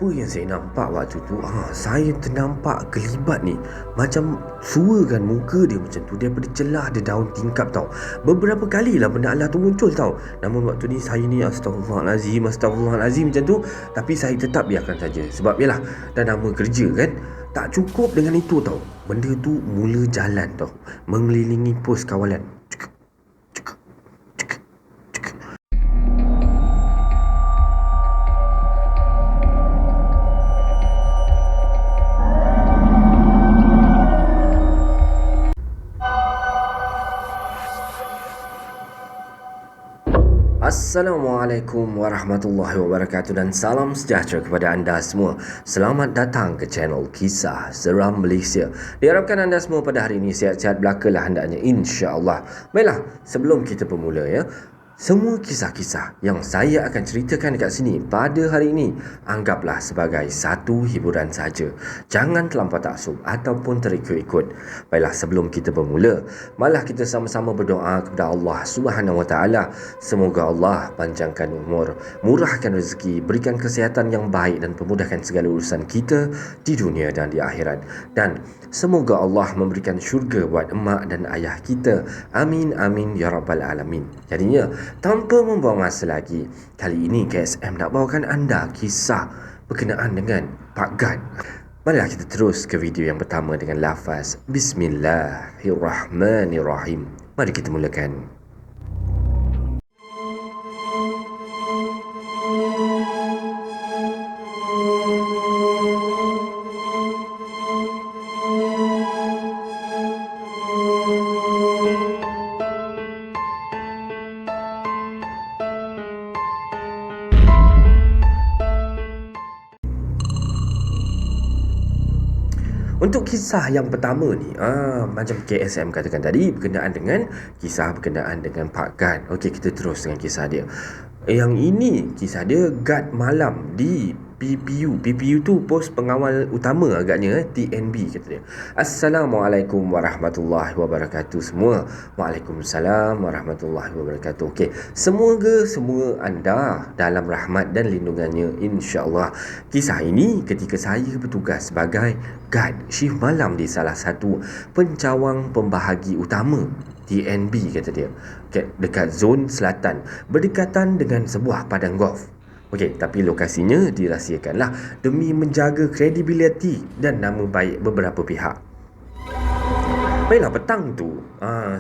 apa yang saya nampak waktu tu, saya ternampak kelibat ni macam suarakan muka dia macam tu daripada celah dia daun tingkap tau. Beberapa kali lah benda Allah tu muncul tau. Namun waktu ni saya ni astagfirullahalazim macam tu. Tapi saya tetap biarkan saja. Sebab yalah, dah nama kerja kan. Tak cukup dengan itu tau. Benda tu mula jalan tau, mengelilingi pos kawalan. Assalamualaikum warahmatullahi wabarakatuh dan salam sejahtera kepada anda semua. Selamat datang ke channel Kisah Seram Malaysia. Diharapkan anda semua pada hari ini sihat-sihat belaka lah hendaknya, insya-Allah. Baiklah, sebelum kita bermula ya, semua kisah-kisah yang saya akan ceritakan dekat sini pada hari ini anggaplah sebagai satu hiburan saja. Jangan terlampau taksub ataupun terikut-ikut. Baiklah, sebelum kita bermula, malah kita sama-sama berdoa kepada Allah Subhanahu Wa Taala. Semoga Allah panjangkan umur, murahkan rezeki, berikan kesihatan yang baik dan pemudahkan segala urusan kita di dunia dan di akhirat. Dan semoga Allah memberikan syurga buat emak dan ayah kita. Amin amin ya rabbal alamin. Jadinya, tanpa membuang masa lagi, kali ini KSM nak bawakan anda kisah berkenaan dengan Pak Gad. Marilah kita terus ke video yang pertama dengan lafaz Bismillahirrahmanirrahim. Mari kita mulakan. Untuk kisah yang pertama ni, macam KSM katakan tadi, berkenaan dengan Pak Gad. Okey, kita terus dengan kisah dia. Yang ini kisah dia guard malam di PPU. PPU tu pos pengawal utama agaknya, TNB kata dia. Assalamualaikum warahmatullahi wabarakatuh semua. Waalaikumsalam warahmatullahi wabarakatuh. Okey, semoga semua anda dalam rahmat dan lindungannya, insya-Allah. Kisah ini ketika saya bertugas sebagai guard shift malam di salah satu pencawang pembahagi utama TNB kata dia, dekat zon selatan berdekatan dengan sebuah padang golf. Okey, tapi lokasinya dirahsiakanlah demi menjaga kredibiliti dan nama baik beberapa pihak. Baiklah, petang tu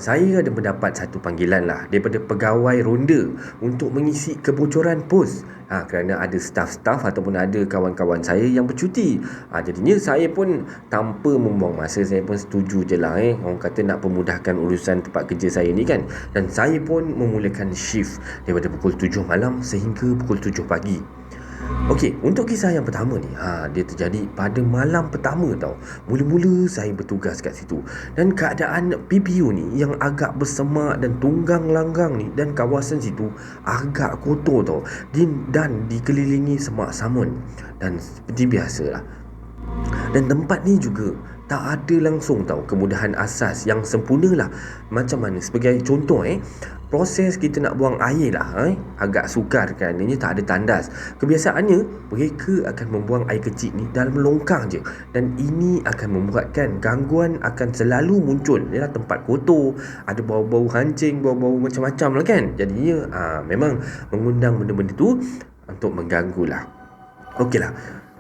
saya ada mendapat satu panggilan lah daripada pegawai ronda untuk mengisi kebocoran pos, kerana ada staff-staff ataupun ada kawan-kawan saya yang bercuti. Jadinya saya pun tanpa membuang masa, saya pun setuju je lah. Orang kata nak pemudahkan urusan tempat kerja saya ni kan. Dan saya pun memulakan shift daripada pukul 7 malam sehingga pukul 7 pagi. Okey, untuk kisah yang pertama ni, dia terjadi pada malam pertama tau. Mula-mula saya bertugas kat situ dan keadaan PPU ni yang agak bersemak dan tunggang langgang ni, dan kawasan situ agak kotor tau, dan dikelilingi semak samun. Dan seperti biasalah, dan tempat ni juga tak ada langsung tau kemudahan asas yang sempurna lah. Macam mana, sebagai contoh proses kita nak buang air lah, agak sukar kan, ini tak ada tandas. Kebiasaannya mereka akan membuang air kecil ni dalam longkang je, dan ini akan membuatkan gangguan akan selalu muncul. Ialah tempat kotor, ada bau-bau hancing, bau-bau macam-macam lah kan. Jadinya memang mengundang benda-benda tu untuk mengganggu lah. Okeylah,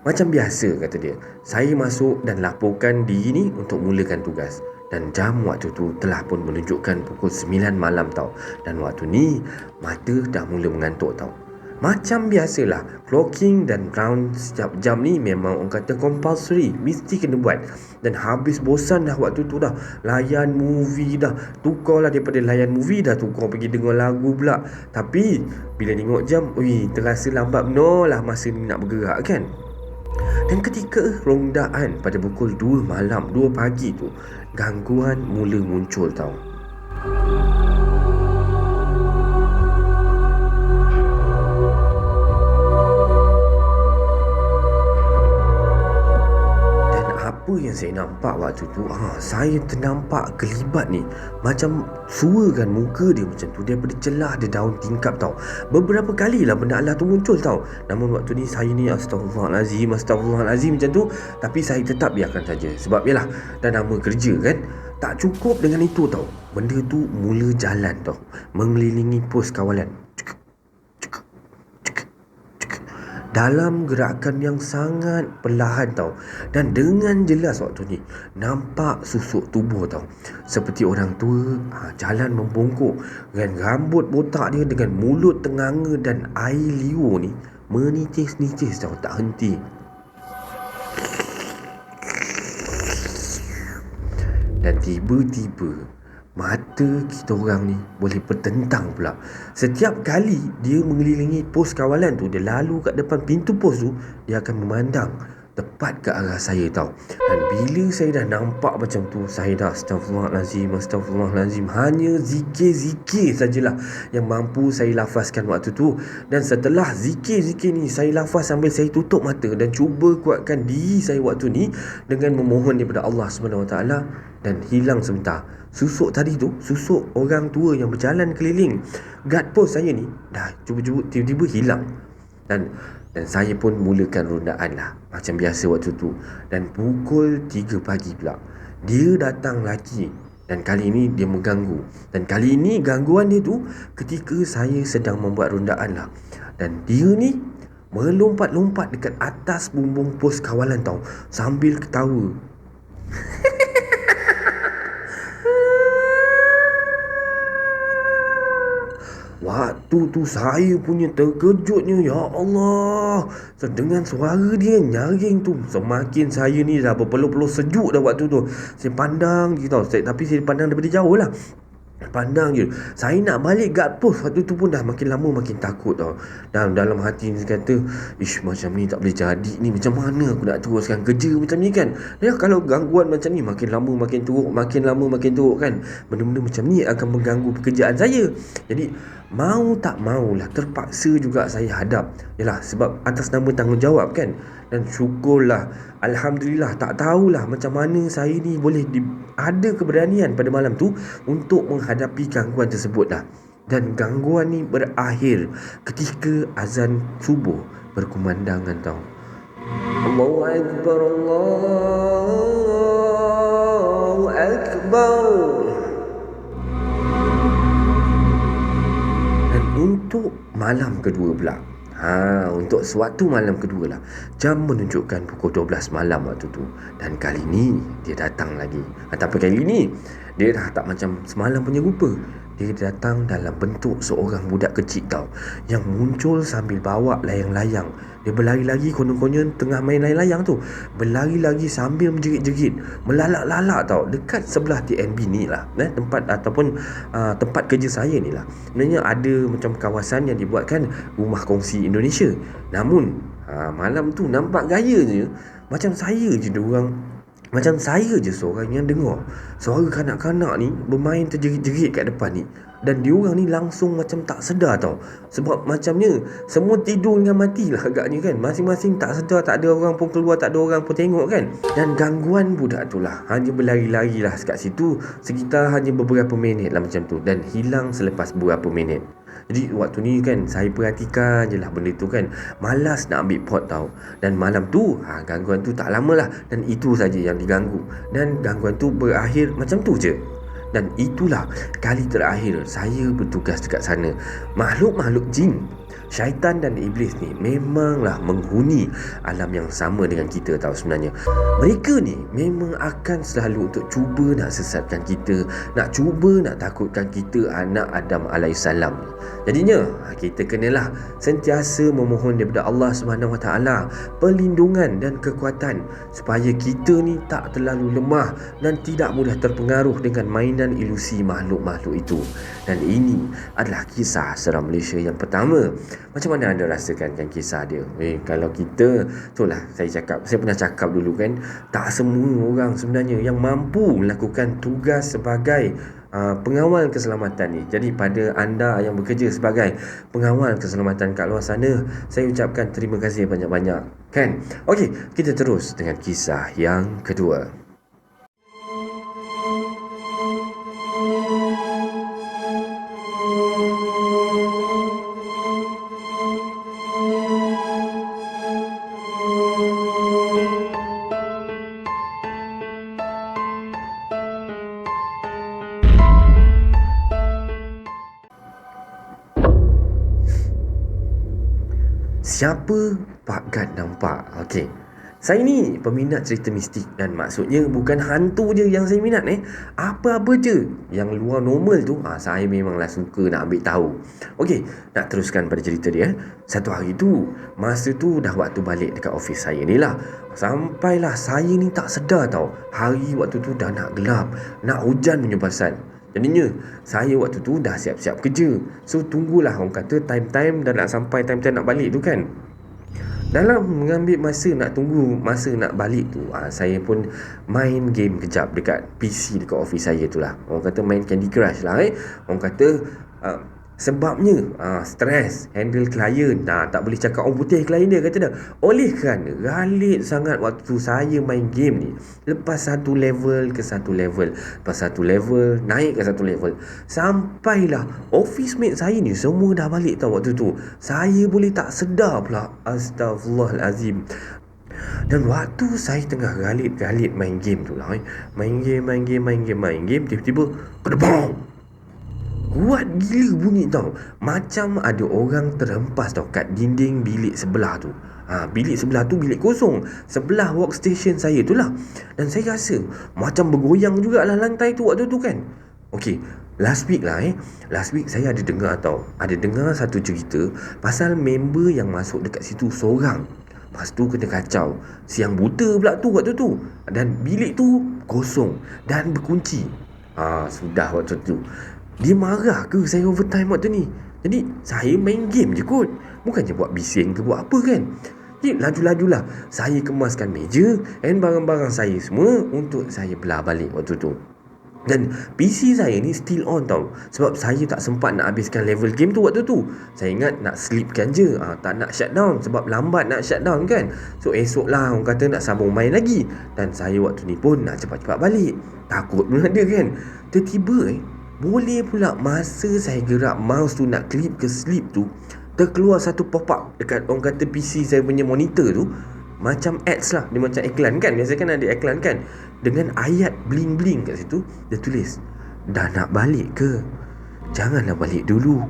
macam biasa kata dia, saya masuk dan laporkan diri ni untuk mulakan tugas. Dan jam waktu tu telah pun menunjukkan pukul 9 malam tau. Dan waktu ni mata dah mula mengantuk tau. Macam biasalah, clocking dan round setiap jam ni memang orang kata compulsory, mesti kena buat. Dan habis bosan dah waktu tu dah layan movie dah. Tukarlah daripada layan movie dah tukar pergi dengar lagu pula. Tapi bila tengok jam, terasa lambat benar lah masa ni nak bergerak kan. Dan ketika rondaan pada pukul 2 malam, 2 pagi tu, gangguan mula muncul tau. Dan apa yang yang saya nampak waktu tu, saya ternampak kelibat ni macam suarakan muka dia macam tu daripada celah dia daun tingkap tau. Beberapa kali lah benda Allah tu muncul tau. Namun waktu ni saya ni astagfirullahalazim macam tu, tapi saya tetap biarkan saja. Sebab yalah, dah nama kerja kan. Tak cukup dengan itu tau, benda tu mula jalan tau, mengelilingi pos kawalan dalam gerakan yang sangat perlahan tau. Dan dengan jelas waktu ni nampak susuk tubuh tau, seperti orang tua jalan membongkok dengan rambut botak dia, dengan mulut tenganga dan air liur ni menitis-nitis tau, tak henti. Dan tiba-tiba mata kita orang ni boleh bertentang pula. Setiap kali dia mengelilingi pos kawalan tu, dia lalu kat depan pintu pos tu, dia akan memandang tepat ke arah saya tau. Dan bila saya dah nampak macam tu, saya dah astagfirullahalazim. Hanya zikir-zikir sajalah yang mampu saya lafazkan waktu tu. Dan setelah zikir-zikir ni saya lafaz sambil saya tutup mata dan cuba kuatkan diri saya waktu ni dengan memohon daripada Allah SWT, dan hilang sebentar. Susuk tadi tu, susuk orang tua yang berjalan keliling guard post saya ni, dah cuba-cuba tiba-tiba hilang. Dan saya pun mulakan rondaan lah macam biasa waktu tu. Dan pukul 3 pagi pula dia datang lagi, dan kali ini dia mengganggu. Dan kali ini gangguan dia tu ketika saya sedang membuat rondaan lah. Dan dia ni melompat-lompat dekat atas bumbung pos kawalan tau, sambil ketawa. Waktu tu saya punya terkejutnya, ya Allah, dengan suara dia nyaring tu, semakin saya ni dah berpeluh-peluh sejuk dah waktu tu. Saya pandang je tau, tapi saya pandang daripada jauh lah, pandang je. Saya nak balik guard post waktu tu pun dah makin lama makin takut tau. Dan dalam hati ni kata, ish, macam ni tak boleh jadi ni, macam mana aku nak teruskan kerja macam ni kan. Ya, kalau gangguan macam ni makin lama makin teruk, makin lama makin teruk kan, benda-benda macam ni akan mengganggu pekerjaan saya. Jadi mau tak maulah terpaksa juga saya hadap. Yalah, sebab atas nama tanggungjawab kan. Dan syukurlah, alhamdulillah, tak tahulah macam mana saya ni boleh ada keberanian pada malam tu untuk menghadapi gangguan tersebut lah. Dan gangguan ni berakhir ketika azan subuh berkumandangkan tau. Allahu Akbar, Allahu Akbar. Dan untuk malam kedua pula, untuk suatu malam kedua lah, jam menunjukkan pukul 12 malam waktu tu. Dan kali ni dia datang lagi. Tapi kali ni dia dah tak macam semalam punya rupa. Dia datang dalam bentuk seorang budak kecil tau, yang muncul sambil bawa layang-layang. Dia berlari-lari, konon-konon tengah main layang-layang tu, berlari-lari sambil menjerit-jerit, melalak-lalak tau, dekat sebelah TNB ni lah, tempat ataupun tempat kerja saya ni lah. Sebenarnya ada macam kawasan yang dibuatkan rumah kongsi Indonesia. Namun malam tu nampak gayanya macam saya je diorang, macam saya je seorang yang dengar suara kanak-kanak ni bermain terjerit-jerit kat depan ni. Dan diorang ni langsung macam tak sedar tau. Sebab macamnya semua tidur dengan mati lah agaknya kan. Masing-masing tak sedar, tak ada orang pun keluar, tak ada orang pun tengok kan. Dan gangguan budak tu lah hanya berlari-lari lah kat situ sekitar hanya beberapa minit lah macam tu, dan hilang selepas beberapa minit. Jadi waktu ni kan saya perhatikan je lah benda tu kan, malas nak ambil pot tau. Dan malam tu gangguan tu tak lama lah, dan itu saja yang diganggu. Dan gangguan tu berakhir macam tu je. Dan itulah kali terakhir saya bertugas dekat sana. Makhluk-makhluk jin, syaitan dan iblis ni memanglah menghuni alam yang sama dengan kita tau sebenarnya. Mereka ni memang akan selalu untuk cuba nak sesatkan kita, nak cuba nak takutkan kita anak Adam alaihissalam. Jadinya kita kenalah sentiasa memohon daripada Allah SWT perlindungan dan kekuatan supaya kita ni tak terlalu lemah dan tidak mudah terpengaruh dengan mainan ilusi makhluk-makhluk itu. Dan ini adalah kisah seram Malaysia yang pertama. Macam mana anda rasakan kan kisah dia? Kalau kita, itulah saya pernah cakap dulu kan, tak semua orang sebenarnya yang mampu melakukan tugas sebagai pengawal keselamatan ni. Jadi pada anda yang bekerja sebagai pengawal keselamatan kat luar sana, saya ucapkan terima kasih banyak-banyak kan. Okey, kita terus dengan kisah yang kedua. siapa Pak Gad nampak? Okey, saya ni peminat cerita mistik, dan maksudnya bukan hantu je yang saya minat apa-apa je yang luar normal tu, saya memanglah suka nak ambil tahu. Okey, nak teruskan pada cerita dia. Satu hari tu, masa tu dah waktu balik dekat office saya ni lah. Sampailah saya ni tak sedar tau, hari waktu tu dah nak gelap, nak hujan punya pasal. Jadinya saya waktu tu dah siap-siap kerja. So tunggulah, orang kata time-time dah nak sampai time-time nak balik tu kan. Dalam mengambil masa nak tunggu masa nak balik tu, saya pun main game kejap dekat PC dekat office saya tu lah. Orang kata main Candy Crush lah Orang kata sebabnya stres handle klien. Tak boleh cakap orang putih klien dia, kata dah. Oleh kerana galit sangat waktu tu saya main game ni. Lepas satu level ke satu level, lepas satu level naik ke satu level, sampailah office mate saya ni semua dah balik tau waktu tu. Saya boleh tak sedar pula. Astaghfirullahalazim. Dan waktu saya tengah galit-galit main game tu lah main game, tiba-tiba kedebang. Kuat gila bunyi tau. Macam ada orang terhempas tau kat dinding bilik sebelah tu. Bilik sebelah tu bilik kosong, sebelah workstation saya tu lah. Dan saya rasa macam bergoyang jugalah lantai tu waktu tu kan. Okey, last week saya ada dengar tau, ada dengar satu cerita pasal member yang masuk dekat situ seorang. Lepas tu kena kacau, siang buta pula tu waktu tu. Dan bilik tu kosong dan berkunci. Sudah waktu tu dia marah ke saya overtime waktu ni. Jadi saya main game je kot, bukannya buat bising ke buat apa kan. Jadi laju-lajulah saya kemaskan meja dan barang-barang saya semua untuk saya belah balik waktu tu. Dan PC saya ni still on tau, sebab saya tak sempat nak habiskan level game tu waktu tu. Saya ingat nak sleepkan je, tak nak shutdown, sebab lambat nak shutdown kan. So esok lah orang kata nak sambung main lagi. Dan saya waktu ni pun nak cepat-cepat balik, takut pun ada kan. Tiba-tiba boleh pula masa saya gerak mouse tu nak klik ke sleep tu, terkeluar satu pop-up dekat orang kata PC saya punya monitor tu. Macam ads lah, dia macam iklan kan. Biasa kan ada iklan kan, dengan ayat bling-bling kat situ. Dia tulis, dah nak balik ke? Janganlah balik dulu.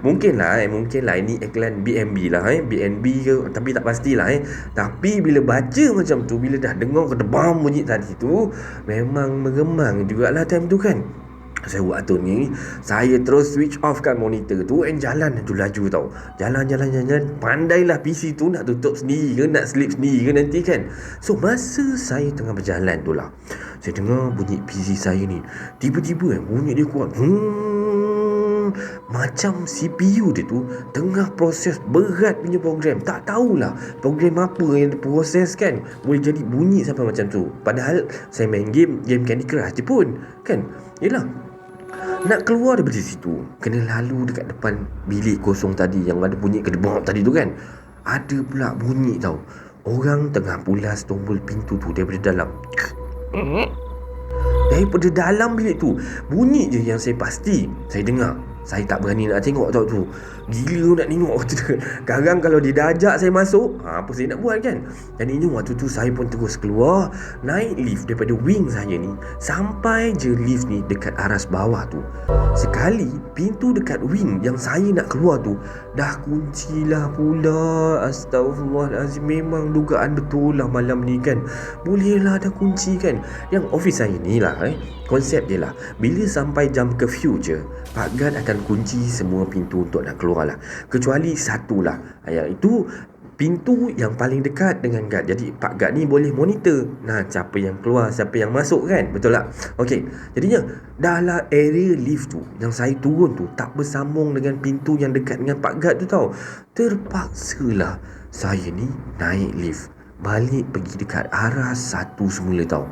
Mungkinlah ini iklan BNB lah BNB ke, tapi tak pastilah Tapi bila baca macam tu, bila dah dengar kedebam bunyi tadi tu, memang meremang jugalah time tu kan. Saya waktu ni saya terus switch off kan monitor tu and jalan laju-laju tau. Jalan pandailah PC tu nak tutup sendiri ke, nak sleep sendiri ke nanti kan. So masa saya tengah berjalan tu lah, saya dengar bunyi PC saya ni tiba-tiba bunyi dia kuat. Macam CPU dia tu tengah proses berat punya program. Tak tahulah program apa yang dia proses kan, boleh jadi bunyi sampai macam tu. Padahal saya main game Candy Crush je pun kan. Yelah, nak keluar daripada situ, kena lalu dekat depan bilik kosong tadi yang ada bunyi kedebak tadi tu kan. Ada pula bunyi tau, orang tengah pulas tombol pintu tu daripada dalam. Daripada dalam bilik tu, bunyi je yang saya pasti saya dengar. Saya tak berani nak tengok tau tu. Gila nak tengok waktu tu. Sekarang kalau dia dah ajak saya masuk, apa saya nak buat kan. Jadinya waktu tu saya pun terus keluar, naik lift daripada wing saya ni, sampai je lift ni dekat aras bawah tu. Sekali pintu dekat wing yang saya nak keluar tu dah kunci lah pula. Astagfirullahalazim, memang dugaan betul lah malam ni kan. Boleh lah dah kunci kan. Yang office saya ni lah konsep dia lah, bila sampai jam curfew je, Pak Gad akan kunci semua pintu untuk nak keluar lah, kecuali satu lah, iaitu pintu yang paling dekat dengan Gad. Jadi Pak Gad ni boleh monitor siapa yang keluar, siapa yang masuk kan. Betul tak? Okey, jadinya dalam area lift tu yang saya turun tu tak bersambung dengan pintu yang dekat dengan Pak Gad tu tau. Terpaksalah saya ni naik lift balik pergi dekat arah satu semula tau.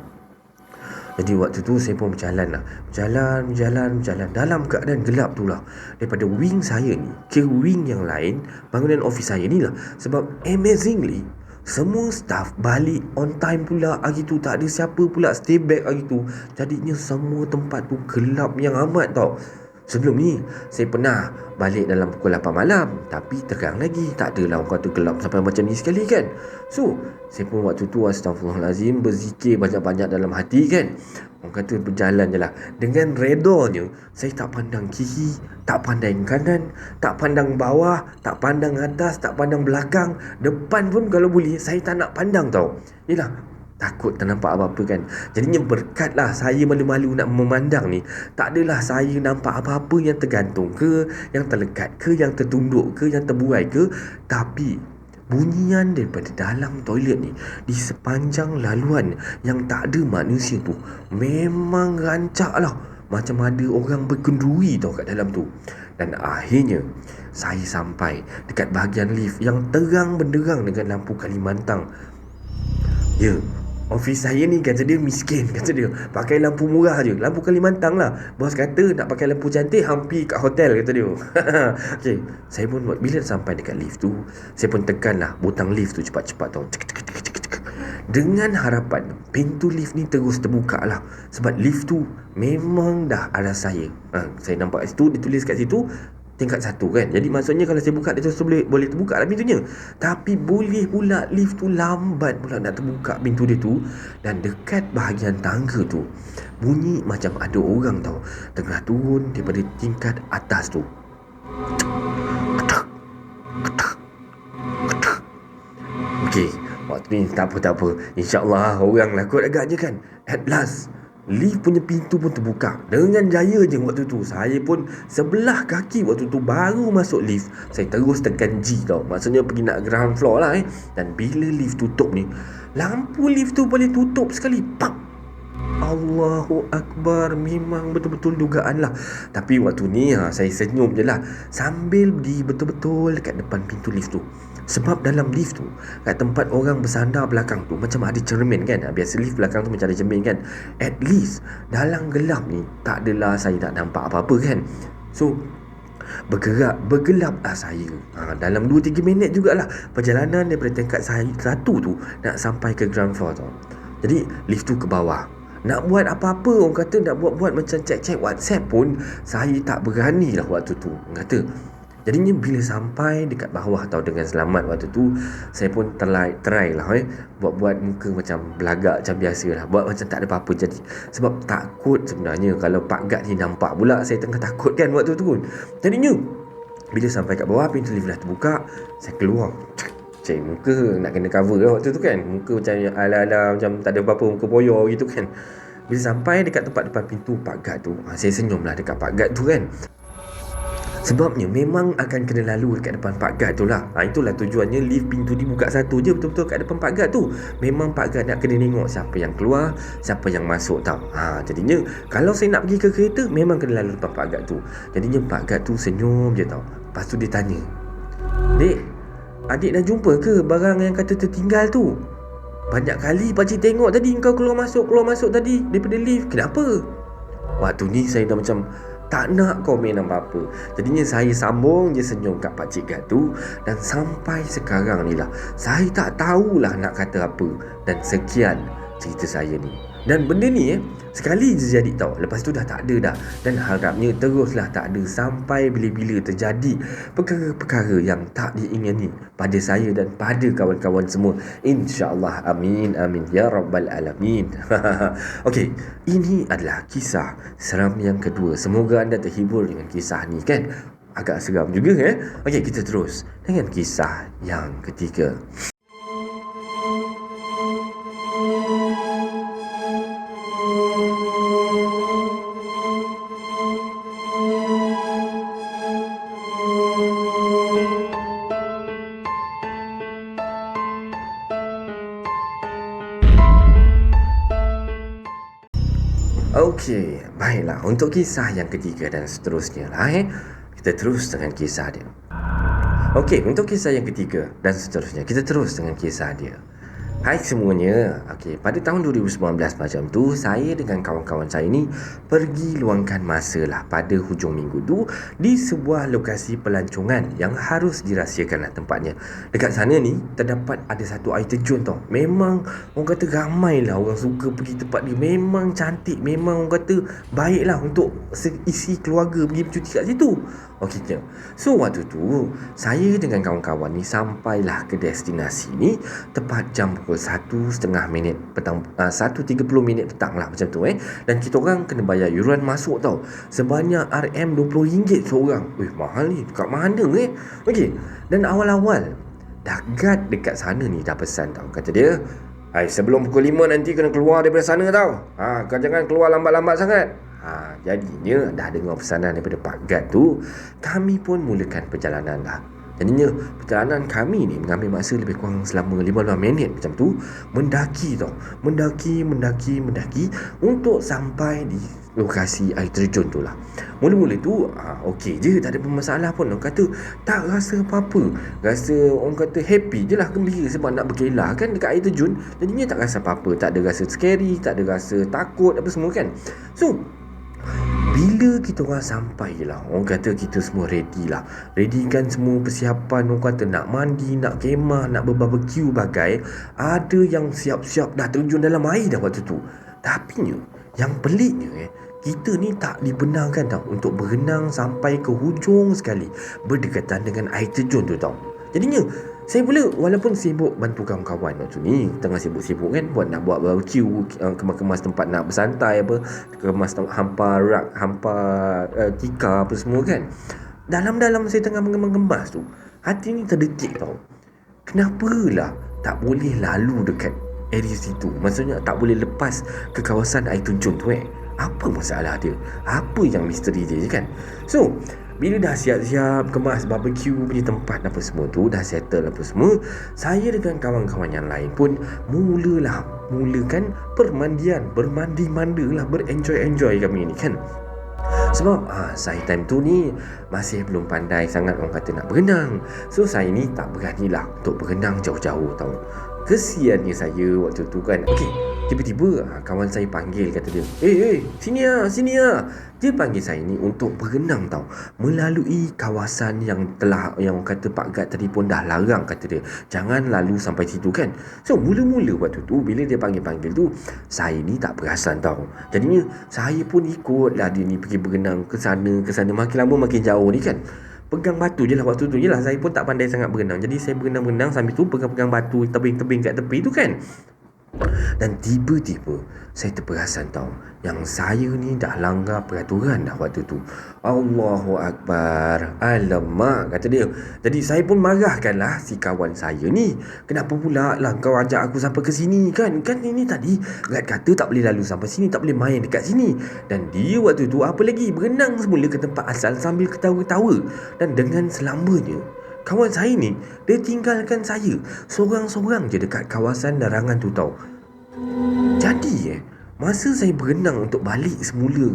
Jadi waktu tu saya pun berjalan dalam keadaan gelap tu lah, daripada wing saya ni ke wing yang lain, bangunan office saya ni lah. Sebab amazingly semua staff balik on time pula hari tu, tak ada siapa pula stay back hari tu. Jadinya semua tempat tu gelap yang amat tau. Sebelum ni saya pernah balik dalam pukul 8 malam, tapi terang lagi, tak adalah orang kata gelap sampai macam ni sekali kan. So saya pun waktu tu astagfirullahalazim, berzikir banyak-banyak dalam hati kan. Orang kata berjalan je lah dengan redanya. Saya tak pandang kiri, tak pandang kanan, tak pandang bawah, tak pandang atas, tak pandang belakang, depan pun kalau boleh saya tak nak pandang tau. Yelah, takut tak nampak apa-apa kan. Jadinya berkatlah saya malu-malu nak memandang ni. Tak adalah saya nampak apa-apa yang tergantung ke, yang terlekat ke, yang tertunduk ke, yang terbuai ke. Tapi bunyian daripada dalam toilet ni, di sepanjang laluan yang tak ada manusia tu, memang rancak lah. Macam ada orang berkenduri tau kat dalam tu. Dan akhirnya saya sampai dekat bahagian lift yang terang benderang dengan lampu Kalimantan. Ya, office saya ni kata dia miskin, kata dia pakai lampu murah je, lampu Kalimantan lah. Bos kata nak pakai lampu cantik hampir kat hotel, kata dia. Okay, saya pun bila sampai dekat lift tu, saya pun tekan lah butang lift tu cepat-cepat tau. Dengan harapan pintu lift ni terus terbuka lah. Sebab lift tu memang dah arah saya. Saya nampak kat situ, ditulis kat situ tingkat 1 kan. Jadi maksudnya kalau saya buka dia terus boleh terbuka lah pintunya. Tapi boleh pula lift tu lambat pula nak terbuka pintu dia tu. Dan dekat bahagian tangga tu bunyi macam ada orang tau tengah turun daripada tingkat atas tu. Okey, waktu ni tak apa. InsyaAllah orang lah kot agaknya kan. At last lift punya pintu pun terbuka dengan jaya je. Waktu tu saya pun sebelah kaki waktu tu baru masuk lift, saya terus tekan G tau. Maksudnya pergi nak ground floor lah Dan bila lift tutup ni, lampu lift tu boleh tutup sekali. Pak! Allahu Akbar. Memang betul-betul dugaan lah. Tapi waktu ni saya senyum je lah sambil berdiri betul-betul dekat depan pintu lift tu. Sebab dalam lift tu, kat tempat orang bersandar belakang tu, macam ada cermin kan. Biasa lift belakang tu macam ada cermin kan. At least dalam gelap ni tak adalah saya tak nampak apa-apa kan. So bergelap lah saya. Dalam 2-3 minit jugalah perjalanan daripada tingkat 1 tu nak sampai ke ground floor tau. Jadi lift tu ke bawah. Nak buat apa-apa, orang kata nak buat macam cek-cek WhatsApp pun saya tak berani lah waktu tu, orang kata. Jadinya bila sampai dekat bawah tau dengan selamat waktu tu, saya pun try lah buat muka macam belagak macam biasa lah. Buat macam tak ada apa-apa jadi. Sebab takut sebenarnya kalau Pak Gad ni nampak pula saya tengah takut kan waktu tu. Jadinya bila sampai kat bawah, pintu lift dah terbuka, saya keluar. Cik, muka nak kena cover lah waktu tu kan. Muka macam ala-ala macam tak ada apa-apa, muka boyo gitu kan. Bila sampai dekat tempat depan pintu Pak Gad tu, saya senyum lah dekat Pak Gad tu kan. Sebabnya memang akan kena lalu dekat depan Pak Gad tu lah. Itulah tujuannya lift pintu dibuka satu je betul-betul kat depan Pak Gad tu. Memang Pak Gad nak kena tengok siapa yang keluar, siapa yang masuk tau. Jadinya kalau saya nak pergi ke kereta, memang kena lalu depan Pak Gad tu. Jadinya Pak Gad tu senyum je tau. Lepas tu dia tanya, "Dek, adik dah jumpa ke barang yang kata tertinggal tu? Banyak kali pakcik tengok tadi kau keluar masuk tadi daripada lift. Kenapa?" Waktu ni saya dah macam tak nak komen apa-apa. Jadinya saya sambung je senyum kat Pakcik Gad tu. Dan sampai sekarang ni lah saya tak tahulah nak kata apa. Dan sekian cerita saya ni. Dan benda ni sekali je jadi tau. Lepas tu dah tak ada dah. Dan harapnya teruslah tak ada sampai bila-bila terjadi perkara-perkara yang tak diingini pada saya dan pada kawan-kawan semua. InsyaAllah. Amin. Amin. Ya Rabbal Alamin. Okey, ini adalah kisah seram yang kedua. Semoga anda terhibur dengan kisah ni kan. Agak seram juga Okey, kita terus dengan kisah yang ketiga. Okey, baiklah. Untuk kisah yang ketiga dan seterusnya lah kita terus dengan kisah dia. Okey, untuk kisah yang ketiga dan seterusnya kita terus dengan kisah dia. Hai semuanya. Okey, pada tahun 2019 macam tu, saya dengan kawan-kawan saya ni pergi luangkan masa lah pada hujung minggu tu di sebuah lokasi pelancongan yang harus dirahsiakan lah tempatnya. Dekat sana ni terdapat ada satu air terjun tau. Memang orang kata ramai lah orang suka pergi tempat dia. Memang cantik, memang orang kata baik lah untuk isi keluarga pergi bercuti kat situ. Okey, je. So waktu tu saya dengan kawan-kawan ni sampailah ke destinasi ni tepat jam pukul 1.30 petang, 1.30 minit petang lah macam tu Dan kita orang kena bayar yuran masuk tau, sebanyak RM20 seorang. Mahal ni, kat mana Okey, dan awal-awal dah guard dekat sana ni dah pesan tau. Kata dia, "Hai, sebelum pukul 5 nanti kena keluar daripada sana tau. Kau jangan keluar lambat-lambat sangat." Jadinya dah dengar pesanan daripada Pak Gad tu, kami pun mulakan perjalanan lah. Jadinya perjalanan kami ni mengambil masa lebih kurang selama 15 minit macam tu. Mendaki tau, mendaki untuk sampai di lokasi air terjun tu lah. Mula-mula tu okey je, tak ada masalah pun. Orang kata tak rasa apa-apa, rasa orang kata happy je lah, gembira sebab nak berkelah kan dekat air terjun. Jadinya tak rasa apa-apa, tak ada rasa scary, tak ada rasa takut apa semua kan. So bila kita orang sampai lah, orang kata kita semua ready lah. Ready kan semua persiapan, orang kata nak mandi, nak kemah, nak berbarbecue bagai. Ada yang siap-siap dah terjun dalam air dah waktu tu. Tapi yang peliknya kita ni tak dibenarkan tau untuk berenang sampai ke hujung sekali berdekatan dengan air terjun tu tau. Jadinya saya pula walaupun sibuk bantu kawan-kawan waktu ni, tengah sibuk-sibuk kan nak buat barbecue, kemas-kemas tempat nak bersantai apa, kemas hampa rak, hampa tikar apa semua kan. Dalam-dalam saya tengah mengemas tu, hati ni terdetik tau. Kenapalah tak boleh lalu dekat area situ? Maksudnya tak boleh lepas ke kawasan air terjun tu Apa masalah dia? Apa yang misteri dia je kan? So bila dah siap-siap kemas barbecue punya tempat apa semua tu, dah settle apa semua, saya dengan kawan-kawan yang lain pun mulakan permandian, bermandi-manda lah, berenjoy-enjoy kami ni kan. Sebab saya time tu ni masih belum pandai sangat orang kata nak berenang. So saya ni tak beranilah untuk berenang jauh-jauh tau. Kesiannya saya waktu tu kan. Okey, tiba-tiba kawan saya panggil, kata dia, sini lah. Dia panggil saya ni untuk berenang tau, melalui kawasan yang orang kata Pak Gad tadi pun dah larang, kata dia jangan lalu sampai situ kan. So mula-mula waktu tu bila dia panggil tu, saya ni tak perasan tau. Jadinya saya pun ikutlah dia ni pergi berenang ke sana. Makin lama makin jauh ni kan. Pegang batu je lah waktu tu. Yelah, saya pun tak pandai sangat berenang, jadi saya berenang sambil tu pegang-pegang batu, tebing-tebing kat tepi tu kan. Dan tiba-tiba saya terperasan tau, yang saya ni dah langgar peraturan dah waktu tu. Allahu Akbar, alamak, kata dia. Jadi saya pun marahkan lah si kawan saya ni. Kenapa pula lah kau ajak aku sampai ke sini kan? Kan ini tadi Gad kata tak boleh lalu sampai sini, tak boleh main dekat sini. Dan dia waktu tu apa lagi, berenang semula ke tempat asal sambil ketawa-ketawa. Dan dengan selamanya kawan saya ni, dia tinggalkan saya seorang-seorang je dekat kawasan larangan tu tau. Jadi masa saya berenang untuk balik semula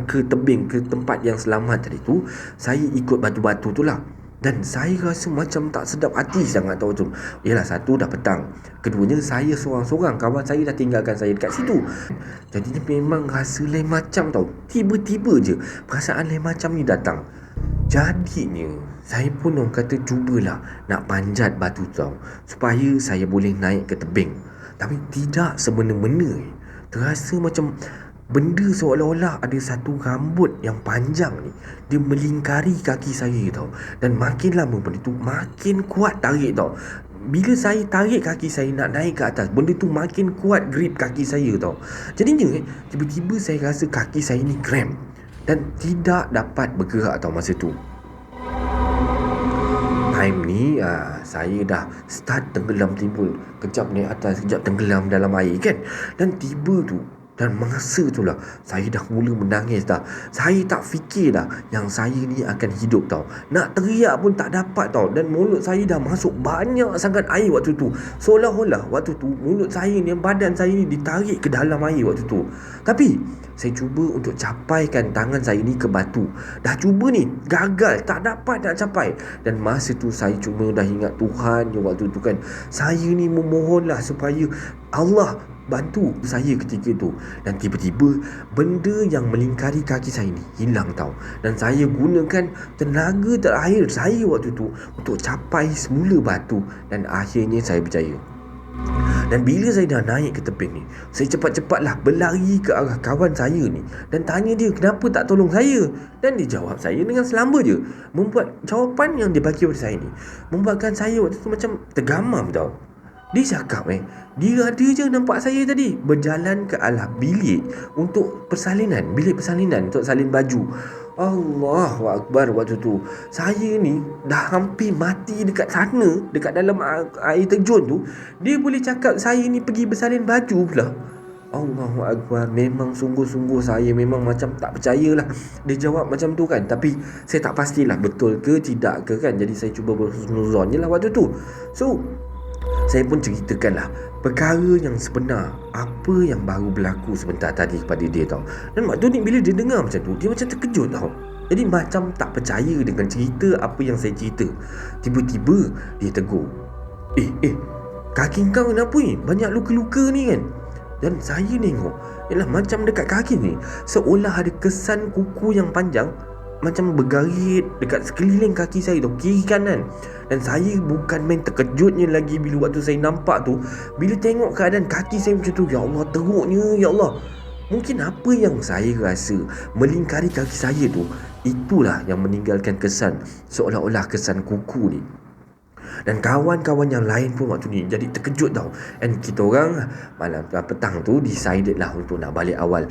ke tebing, ke tempat yang selamat tadi tu, saya ikut batu-batu tu lah. Dan saya rasa macam tak sedap hati sangat tau tu. Yelah, satu dah petang, keduanya saya seorang-seorang, kawan saya dah tinggalkan saya dekat situ. Jadinya memang rasa lain macam tau. Tiba-tiba je perasaan lain macam ni datang. Jadinya saya pun orang kata cubalah nak panjat batu tau, supaya saya boleh naik ke tebing. Tapi tidak semena-mena terasa macam benda seolah-olah ada satu rambut yang panjang ni, dia melingkari kaki saya tau. Dan makin lama benda tu makin kuat tarik tau. Bila saya tarik kaki saya nak naik ke atas, benda tu makin kuat grip kaki saya tau. Jadinya tiba-tiba saya rasa kaki saya ni cramp dan tidak dapat bergerak tau masa tu. Time ni saya dah start tenggelam timbul. Kejap naik atas, kejap tenggelam dalam air kan. Dan tiba tu Dan masa itulah saya dah mula menangis dah. Saya tak fikir dah yang saya ni akan hidup tau. Nak teriak pun tak dapat tau. Dan mulut saya dah masuk banyak sangat air waktu tu. Seolah-olah waktu tu mulut saya ni, badan saya ni ditarik ke dalam air waktu tu. Tapi saya cuba untuk capaikan tangan saya ni ke batu. Dah cuba ni, gagal, tak dapat nak capai. Dan masa tu saya cuma dah ingat Tuhan je waktu tu kan. Saya ni memohonlah supaya Allah bantu saya ketika tu. Dan tiba-tiba benda yang melingkari kaki saya ni hilang tau. Dan saya gunakan tenaga terakhir saya waktu tu untuk capai semula batu. Dan akhirnya saya berjaya. Dan bila saya dah naik ke tebing ni, saya cepat-cepatlah berlari ke arah kawan saya ni dan tanya dia kenapa tak tolong saya. Dan dia jawab saya dengan selamba je. Membuat jawapan yang dia bagi pada saya ni membuatkan saya waktu tu macam tergamam tau. Dia cakap dia ada je nampak saya tadi berjalan ke arah bilik untuk persalinan, bilik persalinan untuk salin baju. Allahu Akbar, waktu tu saya ni dah hampir mati dekat sana, dekat dalam air terjun tu. Dia boleh cakap saya ni pergi bersalin baju pula. Allahu Akbar, memang sungguh-sungguh saya memang macam tak percayalah dia jawab macam tu kan. Tapi saya tak pastilah betul ke tidak ke kan. Jadi saya cuba berhusnuzon je lah waktu tu. So saya pun ceritakanlah perkara yang sebenar, apa yang baru berlaku sebentar tadi kepada dia tau. Dan waktu ni bila dia dengar macam tu, dia macam terkejut tau. Jadi macam tak percaya dengan cerita apa yang saya cerita. Tiba-tiba dia tegur, kaki kau kenapa ni? Banyak luka-luka ni kan? Dan saya tengok, yalah macam dekat kaki ni seolah ada kesan kuku yang panjang macam bergarit dekat sekeliling kaki saya tu, kiri kanan. Dan saya bukan main terkejutnya lagi bila waktu saya nampak tu. Bila tengok keadaan kaki saya macam tu, ya Allah, teruknya, ya Allah. Mungkin apa yang saya rasa melingkari kaki saya tu, itulah yang meninggalkan kesan seolah-olah kesan kuku ni. Dan kawan-kawan yang lain pun waktu ni jadi terkejut tau. And kita orang malam petang tu decided lah untuk nak balik awal.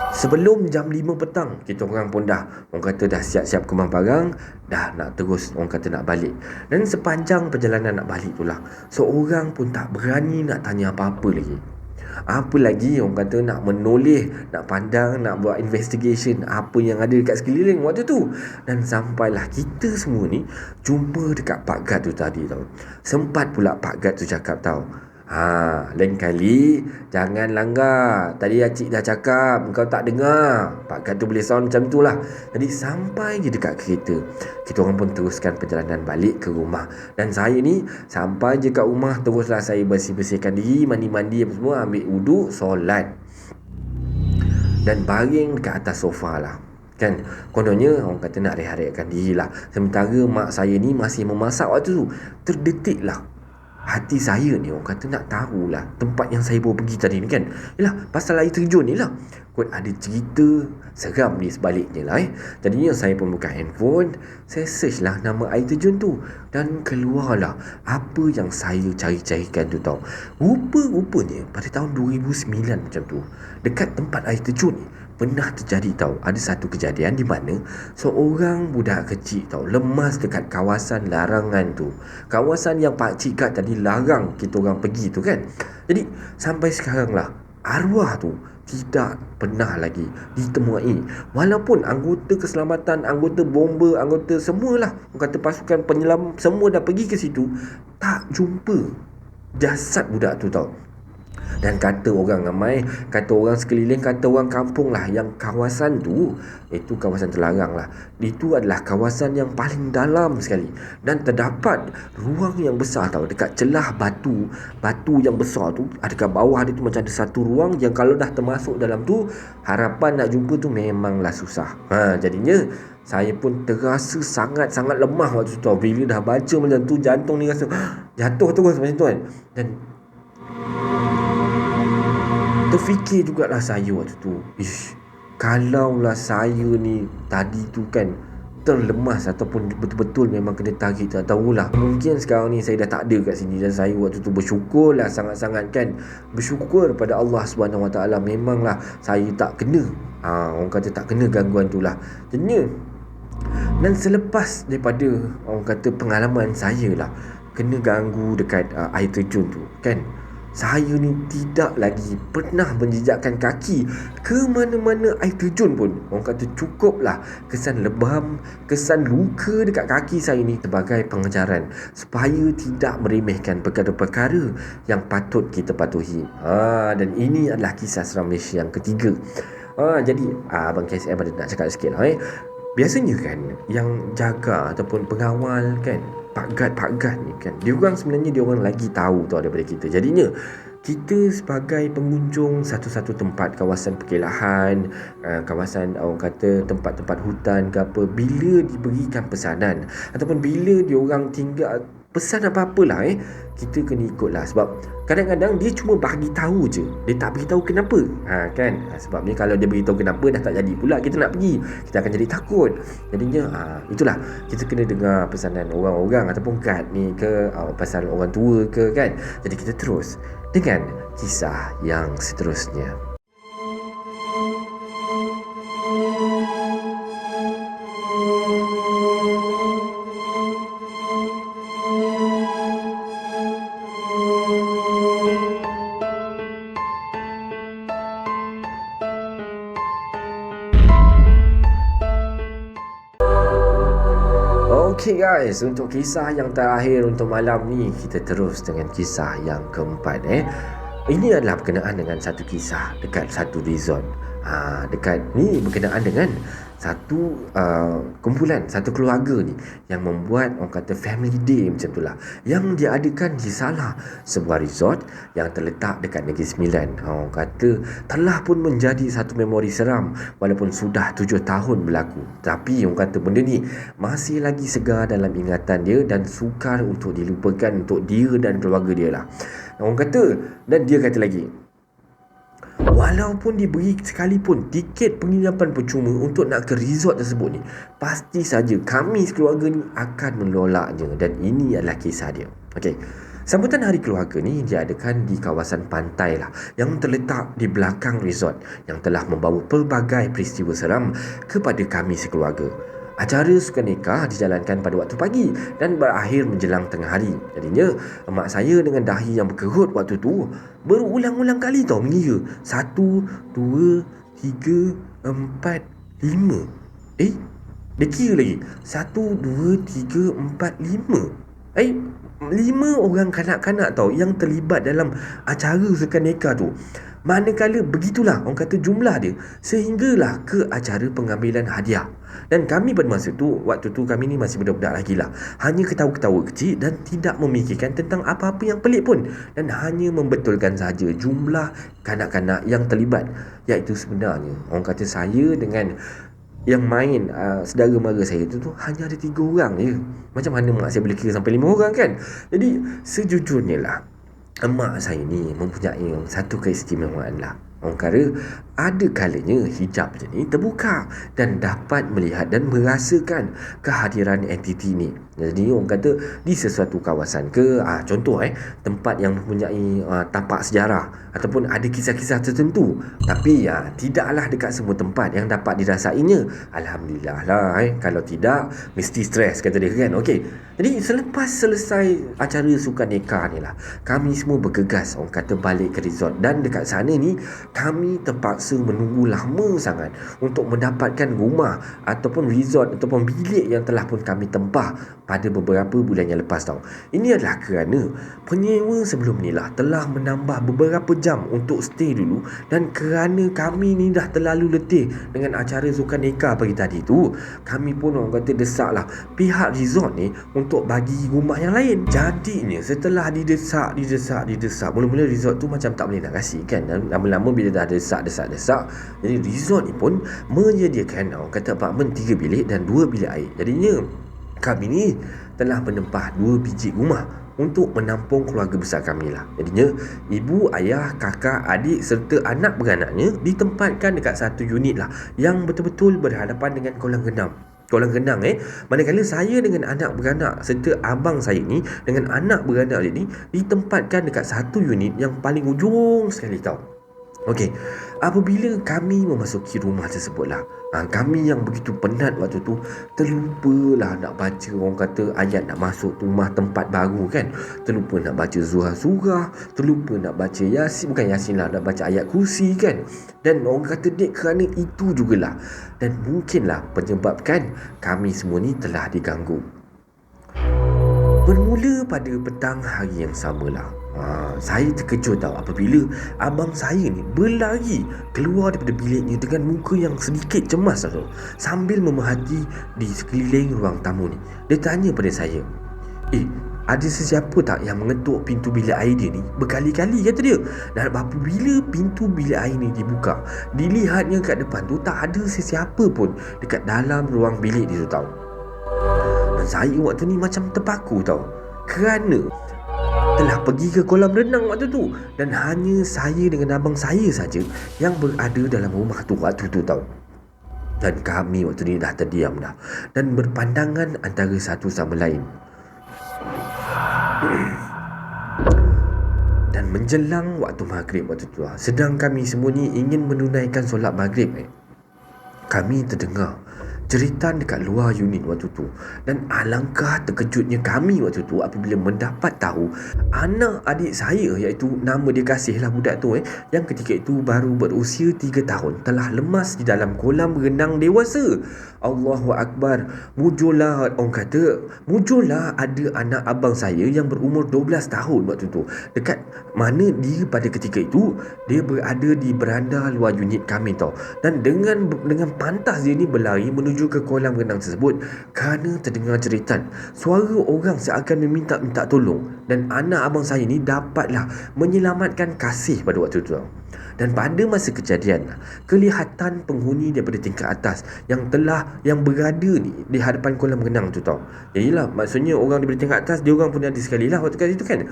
Sebelum jam 5 petang, kita orang pun dah, orang kata dah siap-siap kemas barang, dah nak terus, orang kata nak balik. Dan sepanjang perjalanan nak balik tu lah, seorang pun tak berani nak tanya apa-apa lagi. Apa lagi orang kata nak menoleh, nak pandang, nak buat investigation apa yang ada dekat sekeliling waktu tu. Dan sampailah kita semua ni jumpa dekat Pak Gad tu tadi tau. Sempat pula Pak Gad tu cakap tau, lain kali jangan langgar. Tadi Acik dah cakap, kau tak dengar. Pak Gad tu boleh sound macam tu lah. Jadi sampai je dekat kereta, kita orang pun teruskan perjalanan balik ke rumah. Dan saya ni sampai je kat rumah, teruslah saya bersih-bersihkan diri, mandi-mandi apa semua, ambil wuduk, solat. Dan baring dekat atas sofa lah kan. Kononnya orang kata nak rehat-rehatkan diri lah. Sementara mak saya ni masih memasak waktu tu. Terdetik lah hati saya ni, orang kata nak tahulah tempat yang saya bawa pergi tadi ni kan. Yalah, pasal air terjun ni lah. Kot ada cerita seram di sebaliknya lah Tadinya saya pun buka handphone, saya search lah nama air terjun tu. Dan keluarlah apa yang saya cari-carikan tu tau. Rupa-rupanya pada tahun 2009 macam tu, dekat tempat air terjun ni pernah terjadi tau. Ada satu kejadian di mana seorang budak kecil tau lemas dekat kawasan larangan tu. Kawasan yang Pakcik Gad tadi larang kita orang pergi tu kan. Jadi sampai sekarang lah arwah tu tidak pernah lagi ditemui. Walaupun anggota keselamatan, anggota bomba, anggota semualah, orang kata pasukan penyelam semua dah pergi ke situ, tak jumpa jasad budak tu tau. Dan kata orang ramai, kata orang sekeliling, kata orang kampung lah, yang kawasan tu, itu kawasan terlarang lah, itu adalah kawasan yang paling dalam sekali. Dan terdapat ruang yang besar tau, dekat celah batu yang besar tu, dekat bawah dia tu macam ada satu ruang yang kalau dah termasuk dalam tu, harapan nak jumpa tu memanglah susah. Jadinya saya pun terasa sangat-sangat lemah waktu tu. Bila dah baca macam tu, jantung ni rasa jatuh terus macam tu kan. Dan terfikir jugalah saya waktu tu, kalaulah saya ni tadi tu kan terlemas ataupun betul-betul memang kena tarik, tak tahulah. Mungkin sekarang ni saya dah tak ada kat sini. Dan saya waktu tu bersyukurlah sangat-sangat kan. Bersyukur pada Allah SWT. Memanglah saya tak kena, orang kata tak kena gangguan tu lah. Jadinya, dan selepas daripada orang kata pengalaman saya lah kena ganggu dekat air terjun tu kan, saya ni tidak lagi pernah menjejakkan kaki ke mana-mana air terjun pun. Orang kata cukuplah kesan lebam, kesan luka dekat kaki saya ni sebagai pengajaran supaya tidak meremehkan perkara-perkara yang patut kita patuhi. Dan ini adalah kisah seram Malaysia yang ketiga. Jadi Abang KSM ada nak cakap sikit lah. Biasanya kan yang jaga ataupun pengawal kan, Pak Gad ni kan, dia orang lagi tahu tau daripada kita. Jadinya kita sebagai pengunjung satu-satu tempat, kawasan perkelahan, kawasan orang kata tempat-tempat hutan ke apa, bila diberikan pesanan ataupun bila dia orang tinggal pesan apa-apalah kita kena ikutlah. Sebab kadang-kadang dia cuma bagi tahu je, dia tak beritahu kenapa. Kan? Sebabnya kalau dia beritahu kenapa dah tak jadi pula kita nak pergi, kita akan jadi takut. Jadinya itulah, kita kena dengar pesanan orang-orang ataupun guide ni ke, pasal orang tua ke kan. Jadi kita terus dengan kisah yang seterusnya. Okay guys, untuk kisah yang terakhir untuk malam ni, kita terus dengan kisah yang keempat. Ini adalah berkenaan dengan satu kisah dekat satu resort. Dekat ni berkenaan dengan satu kumpulan, satu keluarga ni yang membuat orang kata family day macam tu lah, yang diadakan di salah sebuah resort yang terletak dekat Negeri Sembilan. Orang kata telah pun menjadi satu memori seram walaupun sudah 7 tahun berlaku, tapi orang kata benda ni masih lagi segar dalam ingatan dia dan sukar untuk dilupakan untuk dia dan keluarga dia lah. Orang kata, dan dia kata lagi, walaupun diberi sekalipun tiket penginapan percuma untuk nak ke resort tersebut ni, pasti saja kami sekeluarga ni akan menolaknya. Dan ini adalah kisah dia. Okey. Sambutan hari keluarga ni diadakan di kawasan pantai lah, yang terletak di belakang resort, yang telah membawa pelbagai peristiwa seram kepada kami sekeluarga. Acara sukan nikah dijalankan pada waktu pagi dan berakhir menjelang tengah hari. Jadinya mak saya dengan dahi yang berkerut waktu tu berulang-ulang kali tau mengira 1, 2, 3, 4, 5. Dia kira lagi 1, 2, 3, 4, 5. 5 orang kanak-kanak tau yang terlibat dalam acara sukan nikah tu. Manakala begitulah orang kata jumlah dia, sehinggalah ke acara pengambilan hadiah. Dan kami pada masa tu, waktu tu kami ni masih budak-budak lagi lah, hanya ketawa-ketawa kecil dan tidak memikirkan tentang apa-apa yang pelik pun, dan hanya membetulkan saja jumlah kanak-kanak yang terlibat. Iaitu sebenarnya orang kata saya dengan yang main saudara mara saya tu hanya ada 3 orang je. Macam mana mak saya boleh kira sampai 5 orang kan? Jadi sejujurnya lah, emak saya ni mempunyai satu keistimewaan lah. Orang kata ada kalanya hijab je ni terbuka dan dapat melihat dan merasakan kehadiran entiti ni. Jadi orang kata di sesuatu kawasan ke, contoh tempat yang mempunyai tapak sejarah ataupun ada kisah-kisah tertentu, tapi tidaklah dekat semua tempat yang dapat dirasainya. Alhamdulillah lah, kalau tidak mesti stres kata dia kan. Okey. Jadi selepas selesai acara sukan nikah ni lah, kami semua bergegas orang kata balik ke resort, dan dekat sana ni kami terpaksa menunggu lama sangat untuk mendapatkan rumah ataupun resort ataupun bilik yang telah pun kami tempah pada beberapa bulan yang lepas tau. Ini adalah kerana penyewa sebelum ni lah telah menambah beberapa jam untuk stay dulu, dan kerana kami ni dah terlalu letih dengan acara sukan nikah pagi tadi tu, kami pun orang kata desak lah pihak resort ni untuk bagi rumah yang lain. Jadinya setelah didesak, mula-mula resort tu macam tak boleh nak kasih kan, dan lama-lama bila dah desak, jadi resort ni pun menyediakan orang kata apartmen 3 bilik dan 2 bilik air. Jadinya kami ni telah menempah 2 biji rumah untuk menampung keluarga besar kami lah. Jadinya ibu, ayah, kakak, adik serta anak beranaknya ditempatkan dekat satu unit lah yang betul-betul berhadapan dengan kolam renang. Manakala saya dengan anak beranak serta abang saya ni dengan anak beranak dia ni ditempatkan dekat satu unit yang paling ujung sekali tau. Okey, apabila kami memasuki rumah tersebutlah, kami yang begitu penat waktu tu terlupalah nak baca, orang kata ayat nak masuk rumah tempat baru kan. Terlupa nak baca surah-surah, terlupa nak baca Yasin, bukan Yasin lah, nak baca ayat kursi kan. Dan orang kata dek kerana itu jugalah, dan mungkinlah penyebabkan kami semua ni telah diganggu. Bermula pada petang hari yang samalah, saya terkejut tau apabila abang saya ni berlari keluar daripada biliknya dengan muka yang sedikit cemas tau, sambil memerhati di sekeliling ruang tamu ni. Dia tanya pada saya, ada sesiapa tak yang mengetuk pintu bilik air dia ni berkali-kali, kata dia. Dan apabila pintu bilik air ni dibuka, dilihatnya kat depan tu tak ada sesiapa pun dekat dalam ruang bilik dia tu tau. Dan saya waktu ni macam terpaku tau, kerana telah pergi ke kolam renang waktu tu, dan hanya saya dengan abang saya saja yang berada dalam rumah tu waktu tu tau. Dan kami waktu ni dah terdiam dah dan berpandangan antara satu sama lain. Dan menjelang waktu maghrib waktu tu, sedang kami semua ni ingin menunaikan solat maghrib, kami terdengar jeritan dekat luar unit waktu tu. Dan alangkah terkejutnya kami waktu tu apabila mendapat tahu anak adik saya, iaitu nama dia Kasih lah budak tu, yang ketika itu baru berusia 3 tahun, telah lemas di dalam kolam renang dewasa. Allahu Akbar. Muncullah ada anak abang saya yang berumur 12 tahun waktu tu, dekat mana dia pada ketika itu dia berada di beranda luar unit kami tau. Dan dengan pantas dia ni berlari menuju ke kolam renang tersebut kerana terdengar jeritan, suara orang seakan meminta tolong. Dan anak abang saya ni dapatlah menyelamatkan Kasih pada waktu tu. Dan pada masa kejadian, kelihatan penghuni daripada tingkat atas yang berada ni di hadapan kolam renang tu tau. Yalah, maksudnya orang daripada tingkat atas, dia orang pun ada sekali lah waktu kat situ kan.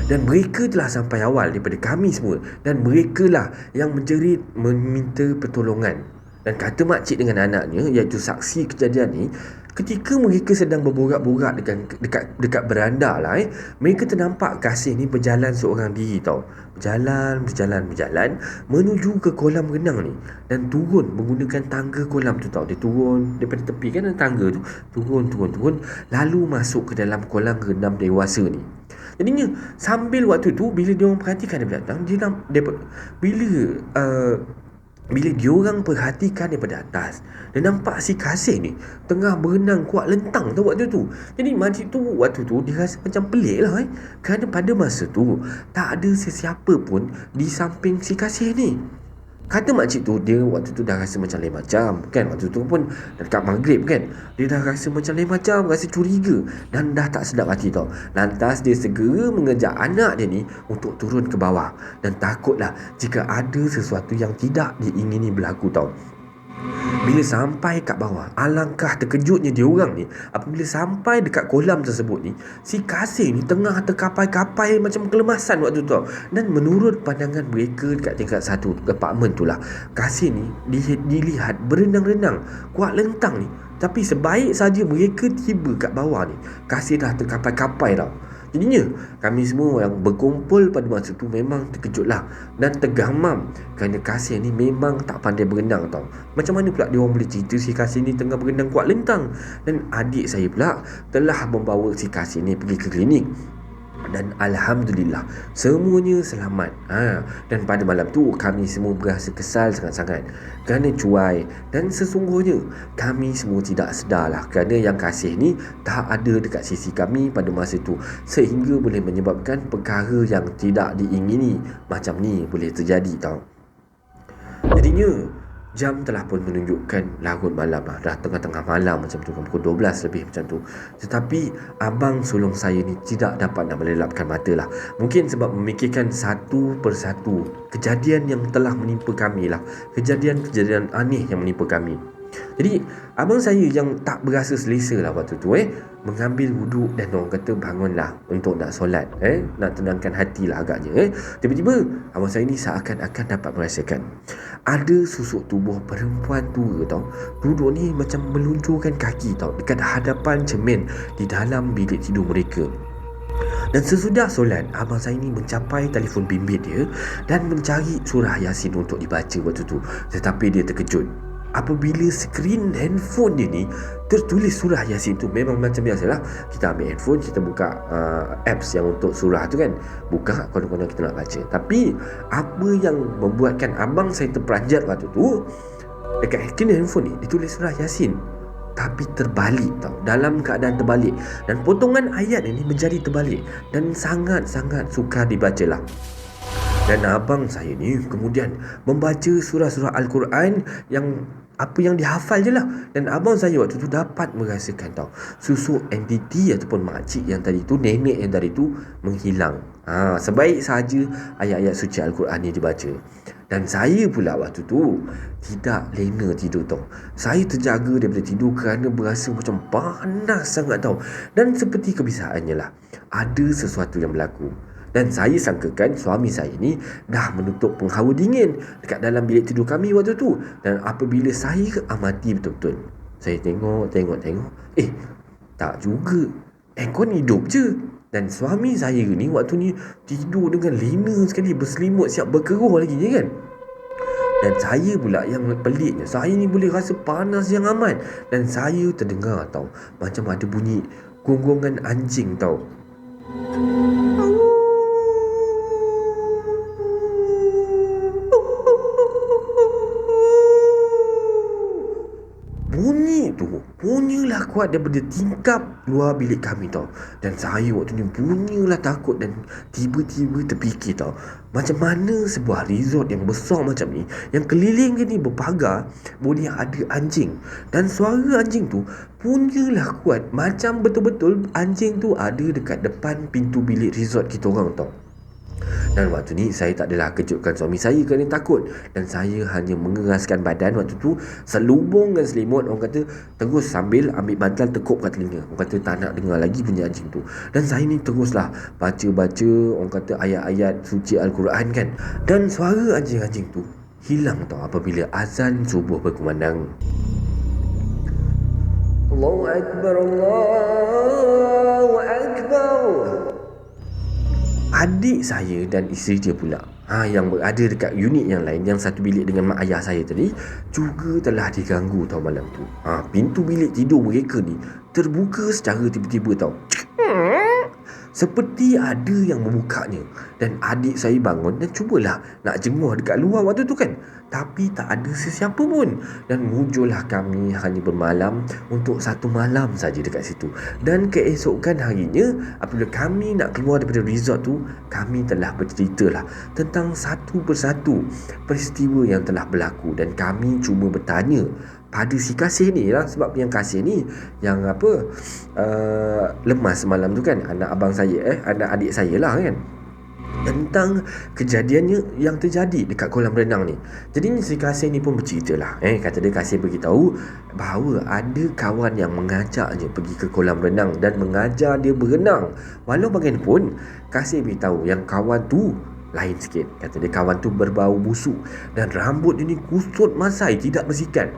Dan mereka telah sampai awal daripada kami semua, dan mereka lah yang menjerit meminta pertolongan. Dan kata makcik dengan anaknya, iaitu saksi kejadian ni, ketika mereka sedang berborak-borak dekat beranda lah, mereka ternampak Kasih ni berjalan seorang diri tau. Berjalan menuju ke kolam renang ni, dan turun menggunakan tangga kolam tu tau. Dia turun daripada tepi kan, tangga tu turun, lalu masuk ke dalam kolam renang dewasa ni. Jadinya sambil waktu tu, bila dia orang perhatikan daripada datang, bila diorang perhatikan daripada atas, dia nampak si Kasih ni tengah berenang kuat lentang tu waktu tu. Jadi waktu tu dia rasa macam pelik lah, kerana pada masa tu tak ada sesiapa pun di samping si Kasih ni. Kata makcik tu, dia waktu tu dah rasa macam lain macam kan. Waktu tu pun dekat maghrib kan, dia dah rasa macam lain macam, rasa curiga dan dah tak sedap hati tau. Lantas dia segera mengejak anak dia ni untuk turun ke bawah, dan takutlah jika ada sesuatu yang tidak diingini berlaku tau. Bila sampai kat bawah, alangkah terkejutnya diorang ni apabila sampai dekat kolam tersebut ni, si Kasih ni tengah terkapai-kapai macam kelemasan waktu tu. Dan menurut pandangan mereka dekat tingkat 1 apartmen tu lah, Kasih ni dilihat berenang-renang kuat lentang ni. Tapi sebaik saja mereka tiba kat bawah ni, Kasih dah terkapai-kapai tau. Jadinya kami semua yang berkumpul pada masa tu memang terkejutlah dan tergamam, kerana Kasih ni memang tak pandai berenang tau. Macam mana pula dia orang boleh cerita si Kasih ni tengah berenang kuat lentang? Dan adik saya pula telah membawa si Kasih ni pergi ke klinik. Dan Alhamdulillah semuanya selamat. Dan pada malam tu kami semua berasa kesal sangat-sangat kerana cuai, dan sesungguhnya kami semua tidak sedarlah kerana yang Kasih ni tak ada dekat sisi kami pada masa tu, sehingga boleh menyebabkan perkara yang tidak diingini macam ni boleh terjadi tau. Jadinya jam telah pun menunjukkan larut malam lah, dah tengah-tengah malam macam tu, pukul 12 lebih macam tu. Tetapi abang sulung saya ni tidak dapat nak melelapkan mata lah. Mungkin sebab memikirkan satu persatu kejadian yang telah menimpa kami lah, kejadian-kejadian aneh yang menimpa kami. Jadi abang saya yang tak berasa selesa lah waktu tu mengambil wuduk, dan orang kata bangunlah untuk nak solat, nak tenangkan hati lah agaknya. Tiba-tiba abang saya ni seakan-akan dapat merasakan ada susuk tubuh perempuan tua tau, duduk ni macam meluncurkan kaki tau dekat hadapan cermin di dalam bilik tidur mereka. Dan sesudah solat, abang saya ni mencapai telefon bimbit dia dan mencari surah Yasin untuk dibaca waktu tu. Tetapi dia terkejut apabila skrin handphone dia ni tertulis surah Yasin tu. Memang macam biasalah, kita ambil handphone, kita buka apps yang untuk surah tu kan, buka konon-konon kita nak baca. Tapi apa yang membuatkan abang saya terperanjat waktu tu, dekat skrin handphone ni ditulis surah Yasin tapi terbalik tau, dalam keadaan terbalik, dan potongan ayat ini menjadi terbalik dan sangat-sangat sukar dibacalah. Dan abang saya ni kemudian membaca surah-surah Al-Quran yang apa yang dihafal je lah. Dan abang saya waktu tu dapat merasakan tau, susuk entiti ataupun makcik yang tadi tu, nenek yang tadi tu menghilang. Sebaik saja ayat-ayat suci Al-Quran ni dibaca. Dan saya pula waktu tu tidak lena tidur tau. Saya terjaga daripada tidur kerana berasa macam panas sangat tau. Dan seperti kebiasaannya lah, ada sesuatu yang berlaku. Dan saya sangkakan suami saya ni dah menutup penghawa dingin dekat dalam bilik tidur kami waktu tu. Dan apabila saya amati betul-betul, saya tengok, tak juga, aircon hidup je. Dan suami saya ni waktu ni tidur dengan lena sekali, berselimut siap berkeruh lagi je kan. Dan saya pula yang peliknya, saya ni boleh rasa panas yang amat. Dan saya terdengar tau, macam ada bunyi gonggongan anjing tau. Bunyi tu punyalah kuat daripada tingkap luar bilik kami tau. Dan saya waktu ni punyalah takut dan tiba-tiba terfikir tau, macam mana sebuah resort yang besar macam ni, yang keliling ni berpagar, boleh ada anjing. Dan suara anjing tu punyalah kuat, macam betul-betul anjing tu ada dekat depan pintu bilik resort kita orang tau. Dan waktu ni saya tak adalah kejutkan suami saya kerana takut. Dan saya hanya mengeraskan badan waktu tu, selubung dengan selimut, orang kata, terus sambil ambil bantal tekuk kat telinga. Orang kata tak nak dengar lagi bunyi anjing tu. Dan saya ni teruslah baca-baca, orang kata, ayat-ayat suci Al-Quran kan. Dan suara anjing-anjing tu hilang tau apabila azan subuh berkumandang. Allahu Akbar, Allahu Akbar. Adik saya dan isteri dia pula, yang berada dekat unit yang lain, yang satu bilik dengan mak ayah saya tadi, juga telah diganggu tau malam tu. Pintu bilik tidur mereka ni terbuka secara tiba-tiba tau. Seperti ada yang membukanya. Dan adik saya bangun dan cubalah nak jenguk dekat luar waktu tu kan. Tapi tak ada sesiapa pun. Dan muncullah kami hanya bermalam untuk satu malam saja dekat situ. Dan keesokan harinya, apabila kami nak keluar daripada resort tu, kami telah berceritalah tentang satu persatu peristiwa yang telah berlaku. Dan kami cuma bertanya pada si kasih ni lah, sebab yang kasih ni yang lemas semalam tu kan, anak abang saya, anak adik saya lah kan, tentang kejadiannya yang terjadi dekat kolam renang ni. Jadi si kasih ni pun bercerita lah, kata dia, kasih beritahu bahawa ada kawan yang mengajaknya pergi ke kolam renang dan mengajar dia berenang. Walau bagaimanapun, kasih beritahu yang kawan tu lain sikit. Kata dia kawan tu berbau busuk dan rambut dia ni kusut masai, tidak bersikat.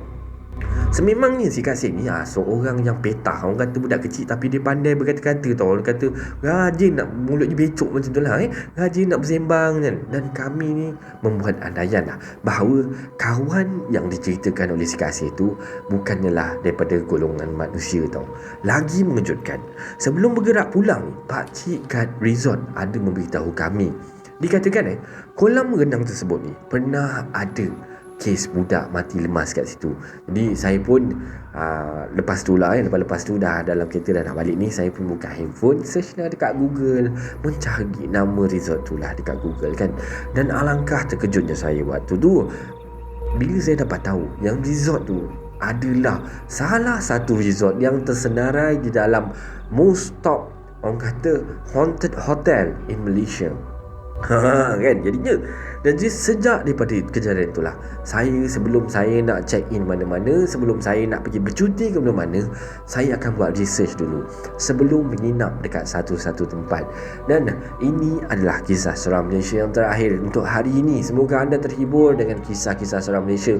Sememangnya si Kasim ni seorang yang petah. Orang kata budak kecil tapi dia pandai berkata-kata tau. Orang kata rajin nak, mulut dia becok macam tu lah, rajin nak bersembang kan. Dan kami ni membuat andaian lah bahawa kawan yang diceritakan oleh si Kasim tu bukannya lah daripada golongan manusia tau. Lagi mengejutkan, sebelum bergerak pulang, pakcik kat resort ada memberitahu kami, dikatakan kolam renang tersebut ni pernah ada kes budak mati lemas kat situ. Jadi saya pun lepas tu dah dalam kereta dah nak balik ni, saya pun buka handphone, search lah dekat Google, mencari nama resort tu lah dekat Google kan. Dan alangkah terkejutnya saya waktu tu bila saya dapat tahu yang resort tu adalah salah satu resort yang tersenarai di dalam most top, orang kata, haunted hotel in Malaysia. Kan jadinya. Dan jadi sejak daripada kejadian itulah, saya sebelum saya nak check in mana-mana, sebelum saya nak pergi bercuti ke mana-mana, saya akan buat research dulu sebelum menginap dekat satu-satu tempat. Dan ini adalah kisah seram Malaysia yang terakhir untuk hari ini. Semoga anda terhibur dengan kisah-kisah seram Malaysia.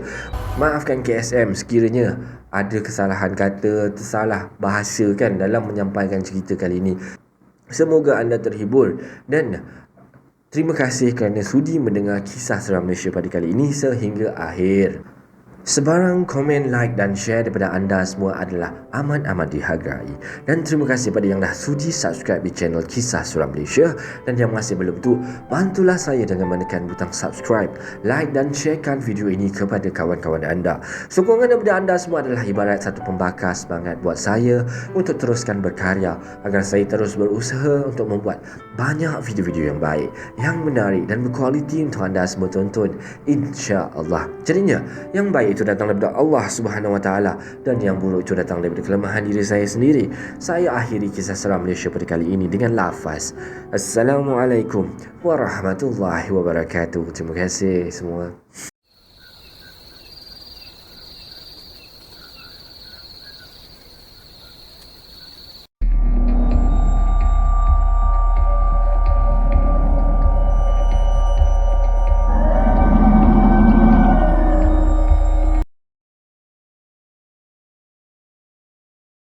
Maafkan KSM sekiranya ada kesalahan kata, tersalah bahasa kan dalam menyampaikan cerita kali ini. Semoga anda terhibur dan terima kasih kerana sudi mendengar kisah seram Malaysia pada kali ini sehingga akhir. Sebarang komen, like dan share daripada anda semua adalah amat-amat dihargai. Dan terima kasih pada yang dah sudi subscribe di channel Kisah Seram Malaysia. Dan yang masih belum tu, bantulah saya dengan menekan butang subscribe, like dan sharekan video ini kepada kawan-kawan anda. Sokongan daripada anda semua adalah ibarat satu pembakar semangat buat saya untuk teruskan berkarya agar saya terus berusaha untuk membuat banyak video-video yang baik, yang menarik dan berkualiti untuk anda semua tonton, insya-Allah. Jadinya, yang baik itu datang daripada Allah Subhanahu Wa Taala dan yang buruk itu datang daripada kelemahan diri saya sendiri. Saya akhiri kisah seram Malaysia pada kali ini dengan lafaz Assalamualaikum warahmatullahi wabarakatuh. Terima kasih semua.